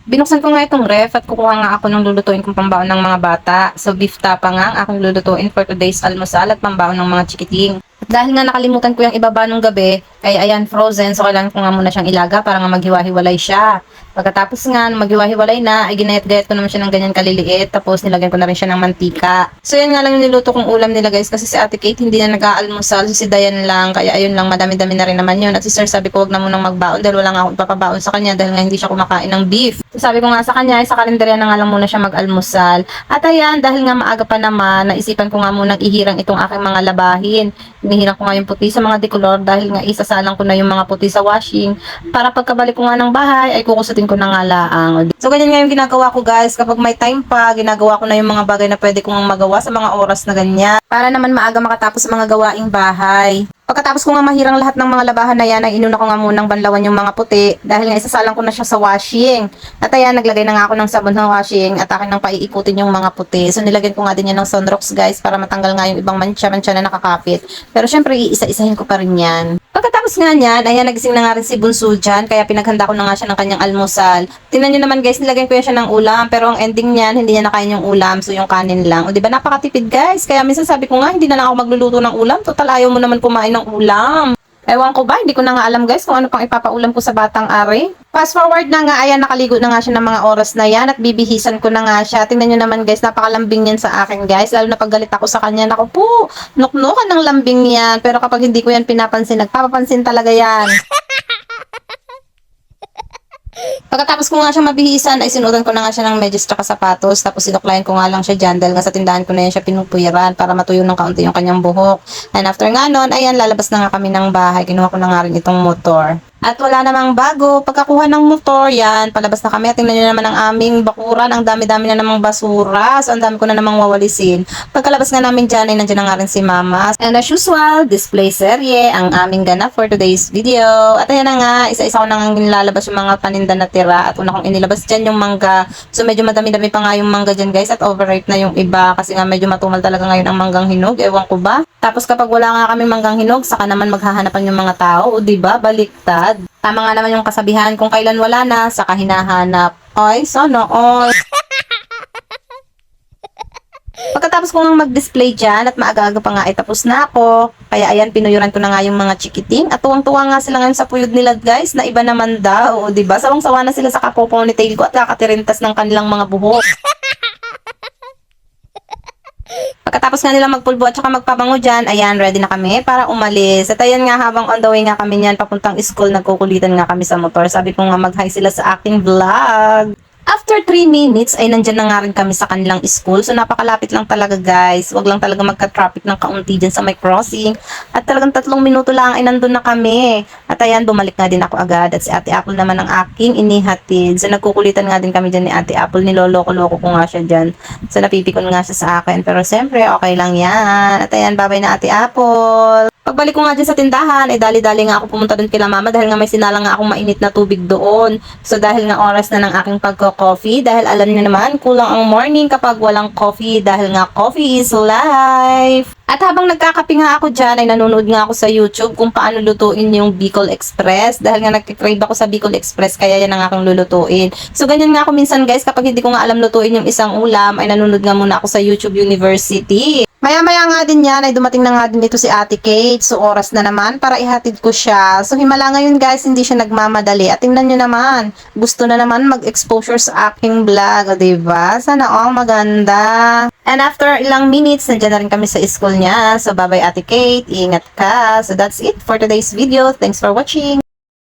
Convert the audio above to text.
Binuksan ko nga itong ref at kukuha nga ako ng lulutuin kong pambaon ng mga bata. So beef tapa nga ang aking lulutuin for today's almusal at pambaon ng mga chikiting. At dahil nga nakalimutan ko yung ibaba nung gabi, ay ayan frozen, so kailangan ko nga muna siyang ilaga para nga maghiwa-hiwalay siya. Pagkatapos nga, maghiwa-hiwalay na, ay ginayat-gayat ko naman siya ng ganyan kaliliit, tapos nilagyan ko na rin siya ng mantika. So yan nga lang yung niluto kong ulam nila guys, kasi si Ate Kate hindi na nag-aalmusal, si Dayan lang, kaya ayun lang, madami-dami na rin naman yun. At si Sir sabi ko, wag na munang magbaon dahil wala nga akong ipapabaon sa kanya dahil nga hindi siya kumakain ng beef. So sabi ko nga sa kanya, ay sa kalendarya na nga lang muna siya mag-almusal. At ayan, dahil nga maaga pa naman, naisipan ko nga munang ihirang itong aking mga labahin. Hinihirang ko nga yung puti sa mga decolor dahil nga isasalang ko na yung mga puti sa washing para pagkabalik ko nga ng bahay ay kukusutin ko na nga laang. So ganyan nga yung ginagawa ko guys, kapag may time pa, ginagawa ko na yung mga bagay na pwede kong magawa sa mga oras na ganyan para naman maaga makatapos sa mga gawaing bahay. Pagkatapos ko nga mahirang lahat ng mga labahan na yan, ay inuna ko nga munang banlawan yung mga puti dahil nga isasalang ko na siya sa washing. At ayan, naglagay na nga ako ng sabon sa washing at akin nang paiikutin yung mga puti. So nilagyan ko nga din yan ng Sunrox guys para matanggal nga yung ibang mancha-mancha na nakakapit. Pero syempre, iisa-isahin ko pa rin yan. Pagkatapos nga niyan, ayan, nagising na nga rin si Bunso dyan, kaya pinaghanda ko na nga siya ng kanyang almusal. Tingnan nyo naman guys, nilagyan ko yan siya ng ulam, pero ang ending niyan, hindi niya nakain yung ulam, so yung kanin lang. O diba, napakatipid guys, kaya minsan sabi ko nga, hindi na lang ako magluluto ng ulam, total ayaw mo naman kumain ng ulam. Ewan ko ba, hindi ko na nga alam guys kung ano pang ipapaulam ko sa batang ari. Fast forward na nga, ayan, nakaligo na nga siya ng mga oras na yan at bibihisan ko na nga siya. Tingnan nyo naman guys, napakalambing yan sa akin guys. Lalo na pag galit ako sa kanya, naku po, nuknukan ng lambing yan. Pero kapag hindi ko yan pinapansin, nagpapapansin talaga yan. Pagkatapos ko nga siya mabihisan, ay sinuotan ko na nga siya ng medyas tsaka sapatos. Tapos sinuklayan ko nga lang siya dyan dahil nga sa tindahan ko na yan siya pinupuyaran para matuyo ng kaunti yung kanyang buhok. And after nga nun, ayan, lalabas na nga kami ng bahay. Kinuha ko na nga rin itong motor. At wala namang bago. Pagkakuha ng motor, yan, palabas na kami. At tingnan nyo naman ang aming bakuran. Ang dami-dami na namang basura. So, ang dami ko na namang wawalisin. Pagkalabas nga namin dyan, ay nandiyan na nga rin si Mama. And as usual, display serye ang aming ganap for today's video. At ayan na nga, isa-isa ko nang nilalabas yung mga paninda na tira. At una kong inilabas dyan yung mangga. So, medyo madami-dami pa nga yung mangga dyan, guys. At overripe na yung iba. Kasi nga medyo matumal talaga ngayon ang manggang hinog. Ewan ko ba? Tapos kapag wala nga kami manggang hinog, saka naman maghahanapan yung mga tao. O diba? Baliktad. Tama nga naman yung kasabihan, kung kailan wala na, saka hinahanap. Ay, sana all. Pagkatapos ko nang mag-display dyan at maaga-aga pa nga ay tapos na ako. Kaya ayan, pinuyuran ko na nga yung mga chikiting. At tuwang-tuwa nga sila ngayon sa puyod nila guys, na iba naman daw. O diba? Sawang-sawa na sila sa kapoponytail ko at kakatirintas ng kanilang mga buhok. Pagkatapos nga nila magpulbo at saka magpabango dyan, ayan, ready na kami para umalis. At ayan nga, habang on the way nga kami niyan, papuntang school, nagkukulitan nga kami sa motor. Sabi ko nga mag-hi sila sa aking vlog. After 3 minutes, ay nandyan na nga rin kami sa kanilang school. So, napakalapit lang talaga guys. Wag lang talaga magka-traffic ng kaunti dyan sa may crossing. At talagang 3 minuto lang ay nandun na kami. At ayan, bumalik nga din ako agad. At si Ate Apple naman ang aking inihatid. So, nagkukulitan nga din kami dyan ni Ate Apple. Niloloko-loko ko nga siya dyan. So, napipikon nga siya sa akin. Pero siyempre, okay lang yan. At ayan, babay na Ate Apple. Pagbalik ko nga dyan sa tindahan, ay dali-dali nga ako pumunta doon kila Mama dahil nga may sinalang nga akong mainit na tubig doon. So dahil nga oras na ng aking pagko-coffee, dahil alam niyo naman, kulang ang morning kapag walang coffee dahil nga coffee is life. At habang nagkakape nga ako dyan, ay nanonood nga ako sa YouTube kung paano lutuin yung Bicol Express. Dahil nga nagkikrave ako sa Bicol Express, kaya yan ang aking lulutuin. So ganyan nga ako minsan guys, kapag hindi ko nga alam lutuin yung isang ulam, ay nanonood nga muna ako sa YouTube University. Maya-maya nga din yan, ay dumating na nga din dito si Ate Kate. So, oras na naman para ihatid ko siya. So, himala ngayon guys, hindi siya nagmamadali. At tingnan nyo naman, gusto na naman mag-exposure sa aking vlog. O, diba? Sana all maganda. And after ilang minutes, nandiyan na rin kami sa school niya. So, bye-bye Ate Kate. Ingat ka. So, that's it for today's video. Thanks for watching.